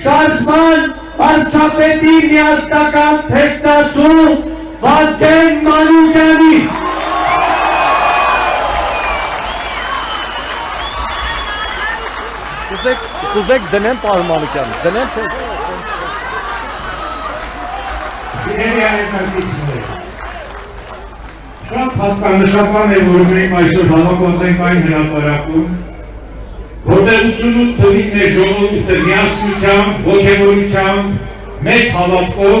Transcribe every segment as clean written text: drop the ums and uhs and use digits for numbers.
շարժման վարչապետի միասնական թերթասու Վազգեն Մանուկյանի Կուզեք դնեմ պարոն Մանուկյան, դնեմ թե Սիրելի այդնակիցներ, շատ հատկանշական է, որ մենք այսօր հավաքված ենք այն հրապարակում, որտեղ 88 թվին է ժողովուրդը միասնությամբ, ոգևորությամբ, մեծ հավատքով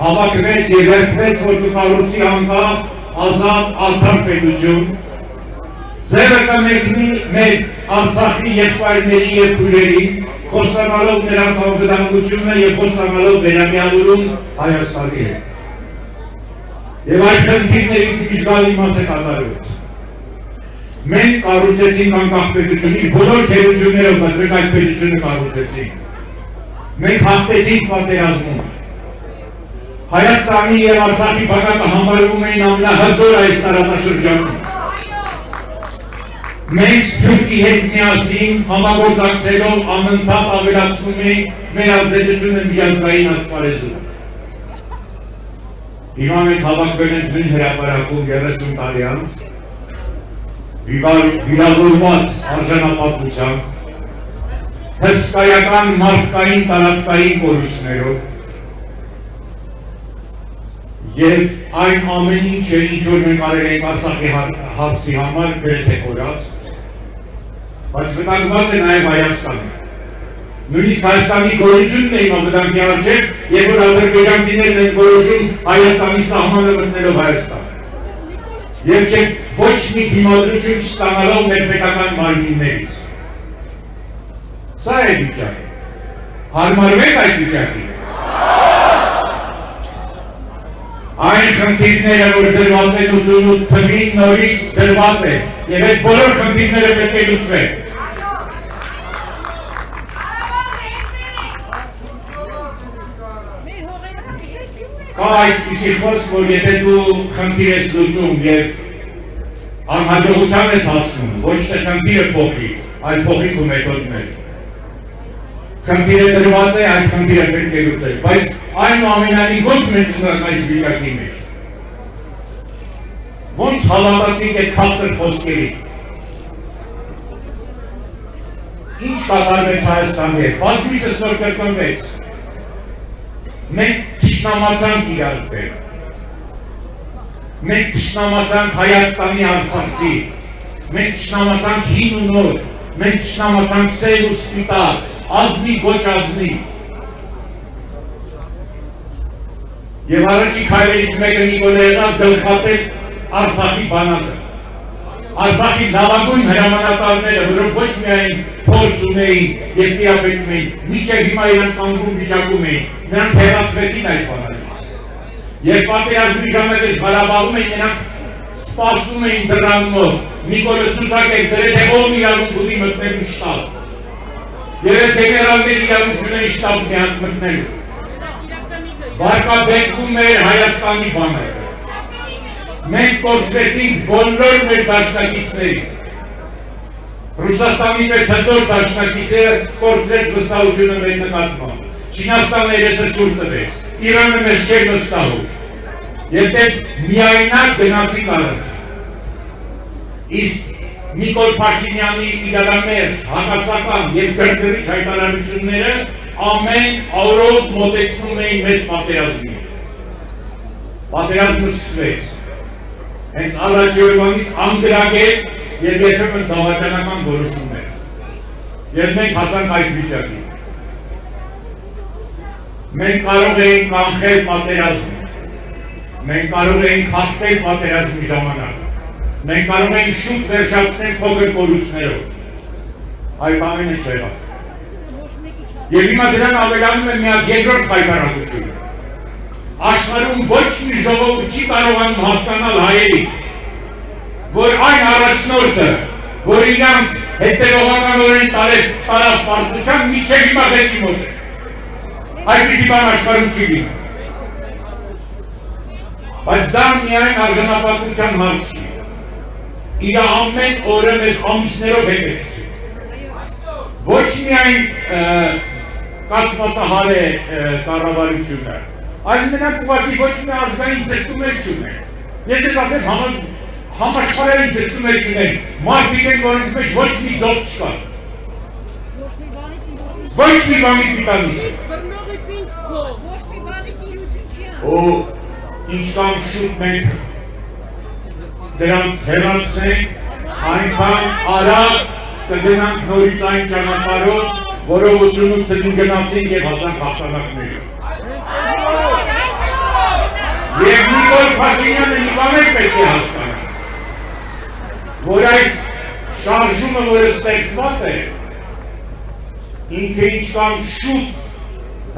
հավաքվեց եւ երգվեց, որ կկառուցի անկախ, ազատ, արդար պետություն, ձեռը կմեկնի մեր Արցախի եղբայրների եւ քույրերին, խոստանալով նրանց անվտանգությունը եւ խոստանալով վերամիավորում Հայաստանի հետ։ Եվ այդ խնդիրներից մի զգալի մասը կատարվեց։ Մենք կառուցեցինք անկախ պետությունի բոլոր թերություններով, բայց մենք այդ պետությունը կառուցեցինք։ Մենք հաղթեցինք պատերազմում։ Հայաստանի եւ Արցախի բանակը համարվում էին ամենահզոր այս տարածաշրջանում։ Մենք Սփյուռքի հետ միասին համագործակցելով անընդհատ ավելացնում ենք մեր ազդեցությունը միջազգային ասպարեզում։ Հիմա մենք հավաքվել ենք նույն հրապարակում 30 տարի անց, վիրավորված արժանապատվությամբ, հսկայական մարդկային տարածքային կորուստներով եւ այն ամեն ինչը, ինչ որ մենք արել ենք Արցախի հարցի համար, գրեթե կորած, բայց վտանգված է նաև Հայաստանը։ Նույնիսկ Հայաստանի գոյությունն է հիմա վտանգի առջև, երբ որ ադրբեջանցիներն են որոշում Հայաստանի սահմանը մտնելով Հայաստան։ Եվ չէ ոչ մի դիմադրություն չստանալով մեր պետական մարմիններից։ Սա է վիճակը։ Հարմարվեք այդ վիճակին։ Այն խնդիրները, որ դրված են 88 թվին նորից դրված են, եւ այդ բոլոր խնդիրները պետք է լուծվեն։ Կա այսպիսի խոսք, որ եթե դու խնդիր ես լուծում եւ անհաջողության ես հասնում, ոչ թե խնդիրը փոխի, այլ փոխի քո մեթոդները։ Խնդիրը դրված է, այդ խնդիրը պետք է լուծել, բայց այնուամենայնիվ ո՞նց մենք ունենք այս վիճակի մեջ։ Ո՞նց հավատացինք այդ քաղցր խոսքերին։ Ինչ կատարվեց Հայաստանի հետ, բազմիցս որ կրկնվեց։ Մենք թշնամացանք իրար դեմ։ Մենք թշնամացանք Հայաստանի Արցախի, մենք թշնամացանք հին ու նոր, մենք թշնամացանք սև ու սպիտակ, ազնի ոչ ազնի։ Եվ առաջի քայլերից մեկը Նիկոլը եղավ գլխատել Արցախի բանակը։ Արցախի լավագույն հրամանատարները, որոնք ոչ միայն փորձ ունեին եւ տիրապետում էին, մինչեւ հիմա իրենք կանգուն վիճակում էին, նրանք հեռացվեցին այդ բանակից։ Երբ պատերազմի ժամանակ Ղարաբաղում էին, նրանք սպասում էին դռան մոտ, Նիկոլը ցուցակել դրել է ով իրավունք ունի մտնելու շտաբ։ Եվ գեներալներ իրավունք ունեին շտաբ մտնելու։ Վարկաբեկում էր Հայաստանի բանակը։ Մենք կորցրեցինք բոլոր մեր դաշնակիցներին։ Ռուսաստանի պես հզոր դաշնակիցը կորցրեց վստահությունը մեր նկատմամբ։ Չինաստանը իրենցը շուր տվեց, Իրանը մեզ չէր վստահում։ Եվ դες միայնակ գնացինք առաջ։ Իսկ Նիկոլ Փաշինյանի իրարամերժ, հակասական և գրգռիչ հայտարարությունները ամեն օրով մոտեցնում էին մեծ պատերազմի։ Պատերազմը սկսվեց։ Հենց առաջի օրվանից անգրագետ և երբեմն դավաճանական որոշումներ։ Եվ մենք հասանք այս վիճակի։ Մենք կարող էինք կանխել պատերազմը։ Մենք կարող էինք հաղթել պատերազմի ժամանակ։ Մենք կարող էինք շուտ վերջացնել փոքր կորուստներով։ Այդ ամենը չեղավ։ Եվ հիմա դրան ավելանում է միակ երկրորդ հայտարարությունը։ Աշխարհում ոչ մի ժողովուրդ չի կարողանում հասկանալ հայերին, որ այն առաջնորդը, որ իրանց հետևողականորեն տարավ պարտության, մինչև հիմա դեպի մոտ է։ Այդպիսի բան աշխարհում չի լինում։ Բայց դա միայն արժանապատվության հարց չի։ Իր ամեն օրը մեզ ամիսներով հետ է գցում։ Ոչ միայն կազմվածահար է կառավարությունը, այլ նրանք ուղղակի ոչ մի ազգային ձգտումներ չունեն։ Ես ես ասեմ համաշխարհային ձգտումներ չունեն, մարդիկ են, որոնց մեջ ոչ մի դոպ չկա։ Ոչ մի բանի պիտանի։ Ու ինչքան շուտ մենք դրանց հեռացնենք, այնքան արագ կգնանք նորից այն ճանապարհով, որով 88 թվին գնացինք եւ հասանք հաղթանակներով։ Եվ Նիկոլ Փաշինյանը մի բան պետք է հասկանա, որ այս շարժումը, որը ստեղծված է, ինքը ինչքան շուտ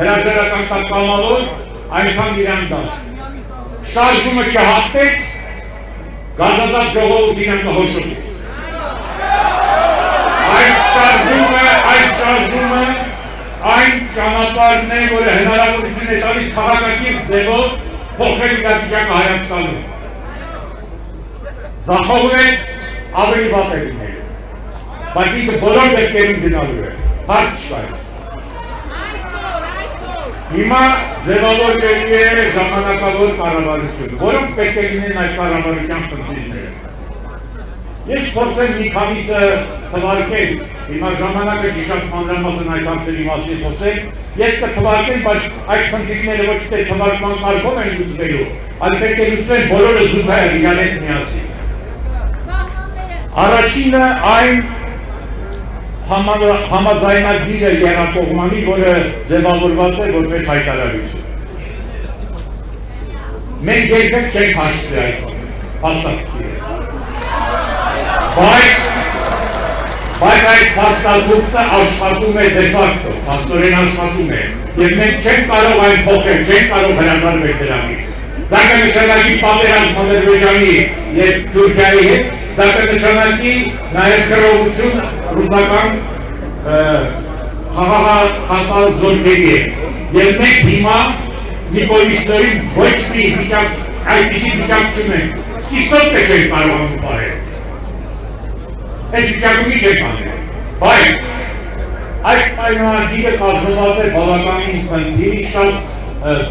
հրաժարական տակ կամավոր, այնքան իրան դա։ Շարժումը չհաղթեց, գազազատ ժողովուրդ իրան կհոշոտի։ Այս շարժումը այն ճանապարհն է, որը հնարավորություն է տալիս քաղաքակիրթ ձևով փոխել իրավիճակը Հայաստանում։ Ձախողվեց ավելի վատ է լինելու, բայց ինքը բոլոր դեպքերում գնալու է, հարց չկա։ Հիմա ձևավորվելու է ժամանակավոր կառավարություն, որոնք պետք է լինեն այդ կառավարության խնդիրները։ Ես փորձեմ մի քանիսը թվարկել, հիմա ժամանակը չի շատ մանրամասն այդ հարցերի մասին խոսել, ես կթվարկեմ, բայց այդ խնդիրները ոչ թե թվարկման կարգով են լուծվելու, այլ պետք է լուծվեն բոլորը զուգահեռ իրար հետ միասին։ Առաջինը այն համաձայնագիրը եռակողմանի, որը ձևավորված է որպես հայտարարություն։ Մենք երբեք չենք հաշտվել այդ փաստաթղթերը։ Բայց այդ փաստաթուղթը աշխատում է դե ֆակտո, փաստորեն աշխատում է, եւ մենք չենք կարող այն փոխել, չենք կարող հրաժարվել դրանից։ Դա կնշանակի պատերազմ Ադրբեջանի եւ Թուրքիայի հետ, դա կնշանակի նաեւ քրոություն ռուսական խաղաղ զորքերի հետ։ Եվ մենք հիմա Նիկոլիշներին ոչ մի այդպիսի վիճակ չունենք, սկիզբը չենք կարողանում պարել։ Այս վիճակումի չենք անել, բայց այդ պայմանագիրը կազմված է բավականին խնդիր, շատ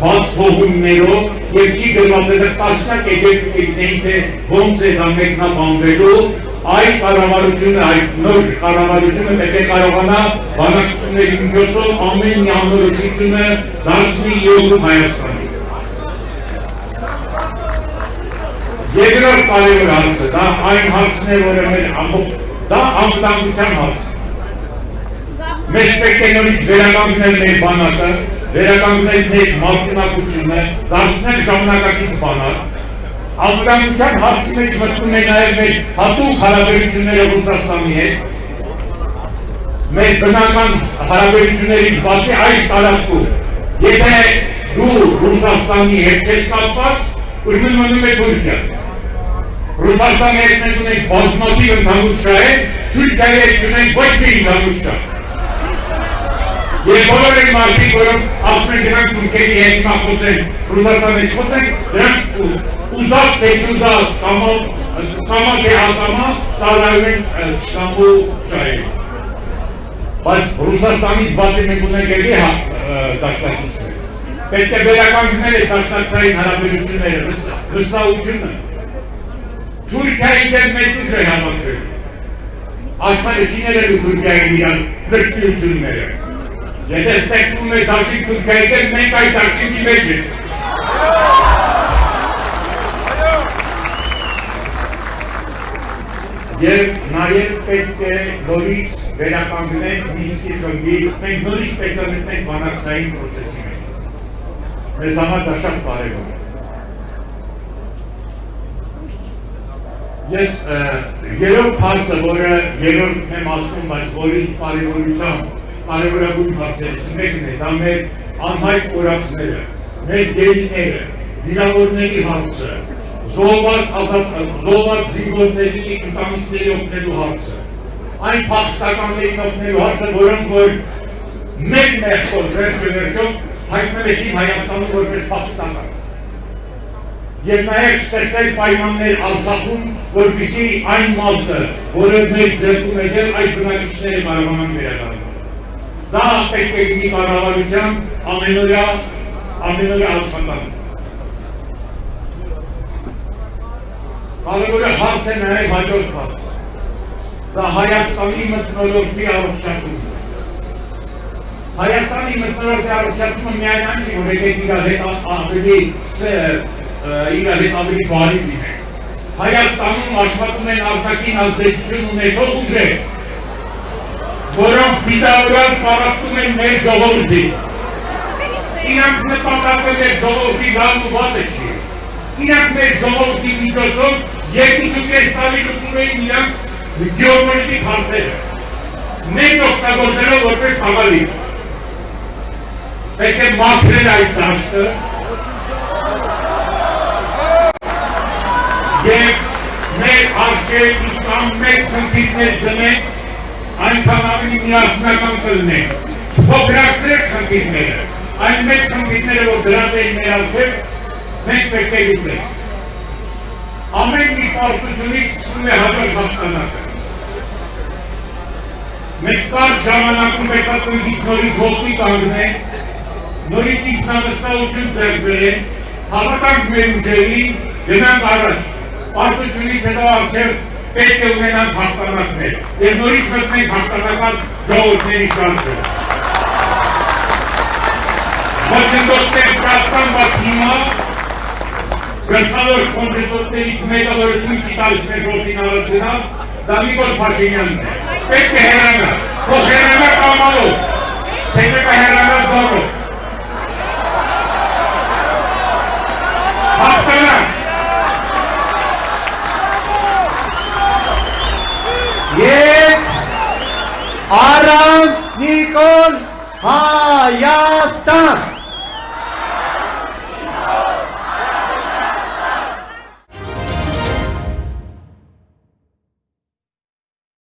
բաց հողումներով և չի գրված է տասնյակ էջերքերին, թե ոնց է դա մեկնաբանվելու, այդ կառավարությունը, այդ նոր կառավարությունը պետք է կարողանա բանակցությունների միջոցով ամեն մի անորոշությունը դարձնի յոգում Հայաստանի։ Երկրորդ կարևոր հարցը, դա այն հարցն է, որը մեր ամբողջ, դա անվտանգության հարց։ Մեզ պետք է նորից վերականգնել մեր բանակը, վերականգնել մեր մարտունակությունը, դարձնել ժամանակակից բանակ։ Անվտանգության հարցի մեջ մտնում է նաև մեր հատուկ հարաբերությունները Ռուսաստանի հետ, մեր բնական հարաբերություններից բացի այս տարածքում, եթե դու Ռուսաստանի հետ չես կապված, ուրեմն մնում է Թուրքիա։ Ռուսաստանի հետ մենք ունենք բազմաթիվ ընդհանուր շահեր, Թուրքիայի հետ չունենք ոչ մի ընդհանուր շահ։ Եվ բոլոր այն մարդիկ, որոնք ասում են դրանք Թուրքիայի հետ հիմա խոսեն, Ռուսաստանի հետ խոսեն, դրանք ուզած թե չուզած, կամա թե ակամա ծառայում են Ստամբուլ շահերին։ Բայց Ռուսաստանից բացի մենք ունենք էլի դաշնակիցներ։ Պետք է վերականգնել այդ դաշնակցային հարաբերությունները, վստահությունը։ Թուրքիայի դեմ մեծ ուժ է համակրել։ Աշխարհը չի ներելու Թուրքիային իրան դրսիությունները։ Եթե ստեղծվում է դաշինք Թուրքիայի դեմ, մենք այդ դաշինքի մեջ ենք։ Եվ նաև պետք է նորից վերականգնենք Մինսկի խմբի, մենք նորից պետք է մտնենք բանակցային պրոցեսի մեջ։ Մեզ համար դա շատ կարևոր է։ Ես երրորդ հարցը, որը երրորդն եմ ասում, բայց որի կարևորագույն հարցերից մեկն է, դա մեր անհայտ կորածները, մեր գերիները, վիրավորների հարցը, զոհված զինվորների ընտանիքների օգնելու հարցը, այն փախստականներին օգնելու հարցը, որոնք որ մեկ մեղքով վերջով հայտնվեցին Հայաստանում որպես փախստական։ Եվ նաև ստեղծել պայմաններ Արցախում, որպեսզի այն մասը, որը մեր ձեռքում է դեռ այդ բնակիչները կարողանան վերադառնալ։ Դա պետք է լինի կառավարության ամենօրյա աշխատանք։ Կարևորը հարց է նաև հաջորդ հարց։ Դա Հայաստանի մթնոլորտի առողջացումը։ Հայաստանի մթնոլորտի առողջացումը միայն այն չի, որ եկեք իր հետ ավելի բարի լինենք։ Հայաստանում աշխատում են արտաքին ազդեցություն ունեցող ուժեր, որոնք պիտավորան պարապտում են մեր ժողովրդին։ Իրանք նպատակը մեր ժողովրդի լավն ու վատը չի։ Իրանք մեր ժողովրդի միջոցով 2.5 տարի լուծում էին իրանք գեոպոլիտիկ հարցերը։ Մեզ օգտագործելով որպես խաղալիք։ Պետք է մաքրել այդ դաշտը և մեր առջև ինչքան մեծ խնդիրներ դնենք, այնքան ավելի միասնական կլինենք։ Չփոքրացրեք խնդիրները, այն մեծ խնդիրները, որ դրած էին մեր առջև, մենք պետք է լուծենք։ Ամեն մի պարտությունից սկսում է հաջորդ հաղթանակը։ Մենք կարճ ժամանակում պետք է ծնգից նորից ոտքի կանգնենք, նորից ինքնավստահություն ձեռք բերենք, հավատանք մեր ուժերին, գնանք առաջ։ Պարտությունից հետո առջև պետք է ունենանք հաղթանակներ և նորից մտնենք հաղթանակած ժողովուրդների շարքը։ Ոչնդոտներ շարքան բաց հիմա գլխավոր կոնդետոտներից մեկը, որը թույլ չի տալիս մեր որդին առաջ գնալ, դա Նիկոլ Փաշինյանն է։ Պետք է հեռանա, թող հեռանա կամալով, թե չէ կհեռանա զորով։ Հաղթանակ։ Եկ առանց Նիկոլ Հայաստան։